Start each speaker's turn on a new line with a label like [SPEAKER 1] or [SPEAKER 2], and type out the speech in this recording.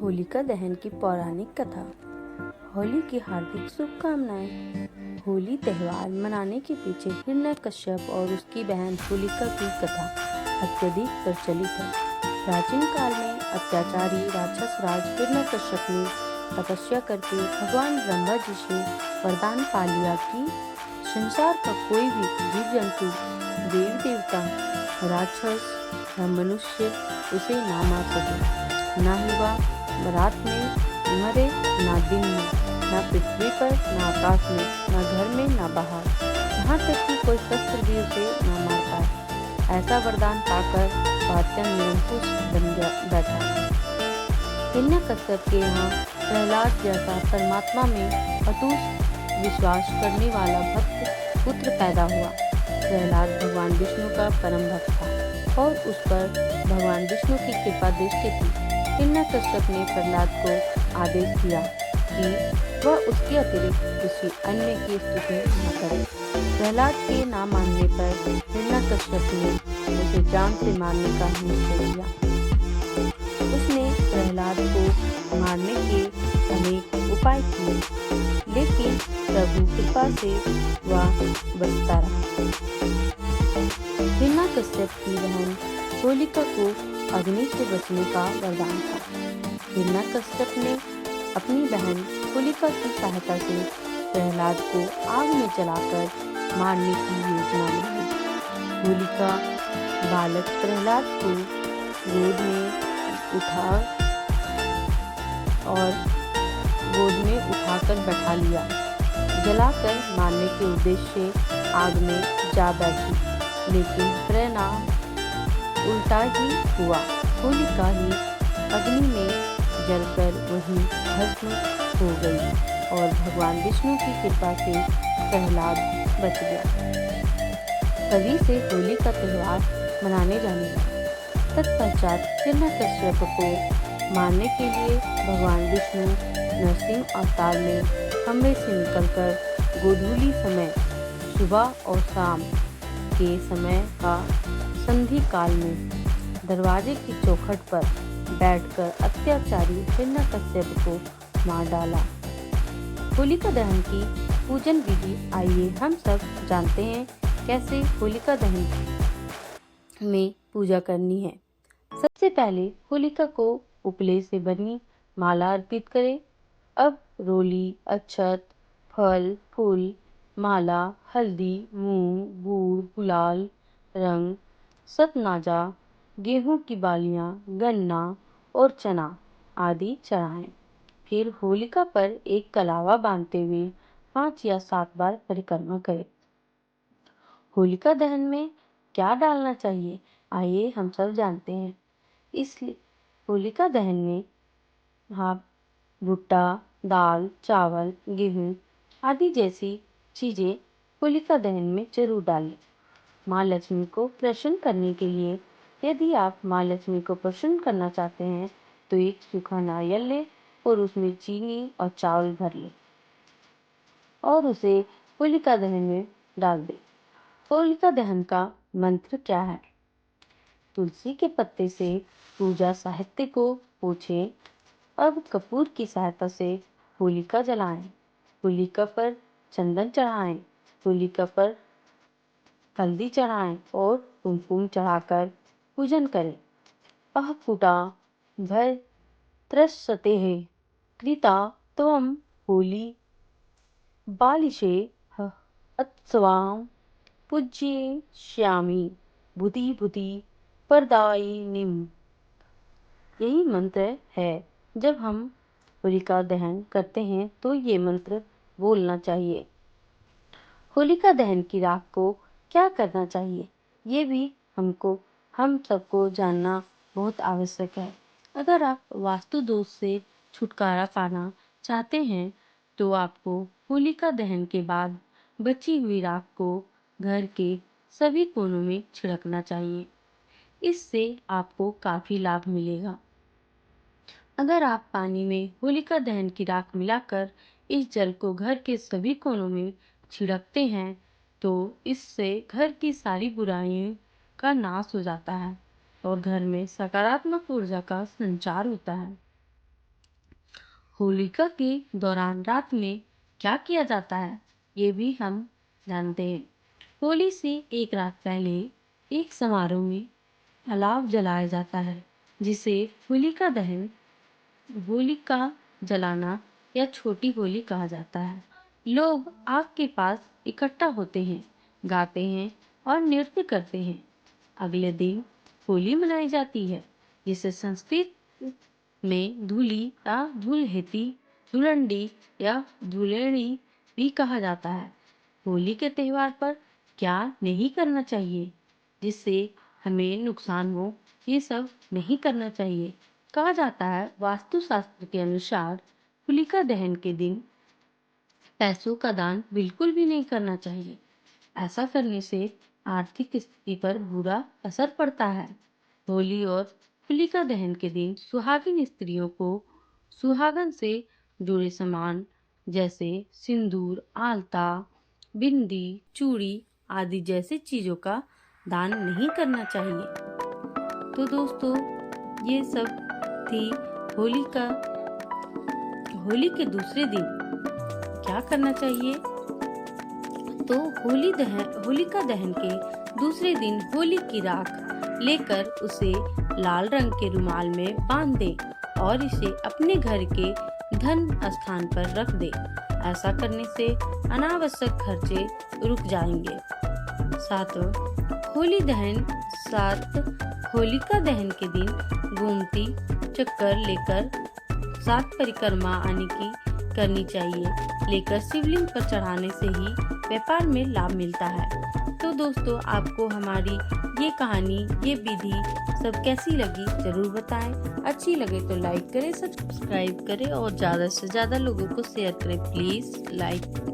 [SPEAKER 1] होलिका दहन की पौराणिक कथा। होली की हार्दिक शुभकामनाएं। होली त्योहार मनाने के पीछे हिरण्यकश्यप और उसकी बहन होलिका की कथा अत्यधिक प्रचलित है। प्राचीन काल में अत्याचारी राक्षस राज हिरण्यकश्यप ने तपस्या करके भगवान ब्रह्मा जी से वरदान पा लिया कि संसार का कोई भी जीव जंतु, देवी देवता, राक्षस या मनुष्य उसे ना मार सके। ना ही वह रात में मरे, ना दिन में, ना पृथ्वी पर, ना आकाश में, ना घर में, ना बाहर, यहाँ तक कि कोई शस्त्र भी उसे ना मार पाए। ऐसा वरदान पाकर वह अत्यंत निरंकुश बन बैठा। हिरण्यकश्यप के यहाँ प्रहलाद जैसा परमात्मा में अटूट विश्वास करने वाला भक्त पुत्र पैदा हुआ। प्रहलाद भगवान विष्णु का परम भक्त था और उस पर भगवान विष्णु की कृपा दृष्टि थी। हिरण्यकश्यप ने प्रहलाद को आदेश दिया कि वह उसके अतिरिक्त किसी अन्य की स्तुति न करे। प्रहलाद के ना मानने पर हिरण्यकश्यप ने उसे जान से मारने का निश्चय किया। उसने प्रहलाद को मारने के अनेक उपाय किए, लेकिन प्रभु कृपा से वह बचता रहा। हिरण्यकश्यप की बहन होलिका को अग्नि से बचने का वरदान था। हिरण्यकश्यप ने अपनी बहन होलिका की सहायता से प्रहलाद को आग में जलाकर मारने की योजना बनाई। होलिका बालक प्रहलाद को गोद में उठाकर बैठा लिया। जलाकर मारने के उद्देश्य से आग में जा बैठी, लेकिन परिणाम उल्टा ही हुआ। होलिका ही अग्नि में जलकर वहीं भस्म हो गई और भगवान विष्णु की कृपा से प्रहलाद बच गया। तभी से होली का त्योहार मनाने जाने लगा। तत्पश्चात हिरण्यकश्यप को मारने के लिए भगवान विष्णु नरसिंह अवतार में खंभे से निकलकर गोधूली समय, सुबह और शाम के समय का संधि काल में दरवाजे की चौखट पर बैठकर अत्याचारी हिरण्यकश्यप को मार डाला। होलिका दहन की पूजन विधि आइए हम सब जानते हैं कैसे होलिका दहन में पूजा करनी है। सबसे पहले होलिका को उपले से बनी माला अर्पित करें। अब रोली, अक्षत, फल, फूल, माला, हल्दी, मूंग, गुड़, गुलाल, रंग, सतनाजा, गेहूं की बालियां, गन्ना और चना आदि चढ़ाएं। फिर होलिका पर एक कलावा बांधते हुए 5 या 7 बार परिक्रमा करें। होलिका दहन में क्या डालना चाहिए आइए हम सब जानते हैं। इसलिए होलिका दहन में आप भुट्टा, दाल, चावल, गेहूं आदि जैसी चीजें होलिका दहन में जरूर डालें। माँ लक्ष्मी को प्रसन्न करने के लिए यदि आप माँ लक्ष्मी को प्रसन्न करना चाहते हैं तो एक सूखा नारियल ले और उसमें चीनी और चावल भर ले और उसे होलिका दहन में डाल दे। होलिका दहन का मंत्र क्या है? तुलसी के पत्ते से पूजा साहित्य को पोंछें। अब कपूर की सहायता से होलिका जलाएं। होलिका पर चंदन चढ़ाएं। होलिका पर हल्दी चढ़ाएं और कुमकुम चढ़ाकर पूजन करें। अह पुटा भय त्रस्यते कृता त्वं होली बालिशे अत्स्वां पूज्येष्यामि बुद्धि बुद्धि प्रदायिनीम्। यही मंत्र है। जब हम होलिका दहन करते हैं तो ये मंत्र बोलना चाहिए। होलिका दहन की रात को क्या करना चाहिए ये भी हम सबको जानना बहुत आवश्यक है। अगर आप वास्तु दोष से छुटकारा पाना चाहते हैं तो आपको होलिका दहन के बाद बची हुई राख को घर के सभी कोनों में छिड़कना चाहिए। इससे आपको काफी लाभ मिलेगा। अगर आप पानी में होलिका दहन की राख मिलाकर इस जल को घर के सभी कोनों में छिड़कते हैं तो इससे घर की सारी बुराइयों का नाश हो जाता है और घर में सकारात्मक ऊर्जा का संचार होता है। होलिका के दौरान रात में क्या किया जाता है ये भी हम जानते हैं। होली से एक रात पहले एक समारोह में अलाव जलाया जाता है जिसे होलिका दहन, होलिका जलाना या छोटी होली कहा जाता है। लोग आग के पास इकट्ठा होते हैं, गाते हैं और नृत्य करते हैं। अगले दिन होली मनाई जाती है जिसे संस्कृत में धूली या धूलहेती, धुलंडी या धुलेड़ी भी कहा जाता है। होली के त्योहार पर क्या नहीं करना चाहिए जिससे हमें नुकसान हो, ये सब नहीं करना चाहिए। कहा जाता है वास्तुशास्त्र के अनुसार होलिका दहन के दिन पैसों का दान बिल्कुल भी नहीं करना चाहिए। ऐसा करने से आर्थिक स्थिति पर बुरा असर पड़ता है। होली और होलिका दहन के दिन सुहागिन स्त्रियों को सुहागन से जुड़े सामान जैसे सिंदूर, आलता, बिंदी, चूड़ी आदि जैसी चीजों का दान नहीं करना चाहिए। तो दोस्तों, ये सब थी होली के दूसरे दिन क्या करना चाहिए। तो होलिका दहन के दूसरे दिन होली की राख लेकर उसे लाल रंग के रुमाल में बांध दें और इसे अपने घर के धन स्थान पर रख दें। ऐसा करने से अनावश्यक खर्चे रुक जाएंगे। होलिका दहन के दिन गोमती चक्कर लेकर 7 परिक्रमा आने की करनी चाहिए। लेकर शिवलिंग पर चढ़ाने से ही व्यापार में लाभ मिलता है। तो दोस्तों, आपको हमारी ये कहानी, ये विधि सब कैसी लगी जरूर बताएं। अच्छी लगे तो लाइक करें, सब्सक्राइब करें और ज़्यादा से ज़्यादा लोगों को शेयर करें। Please like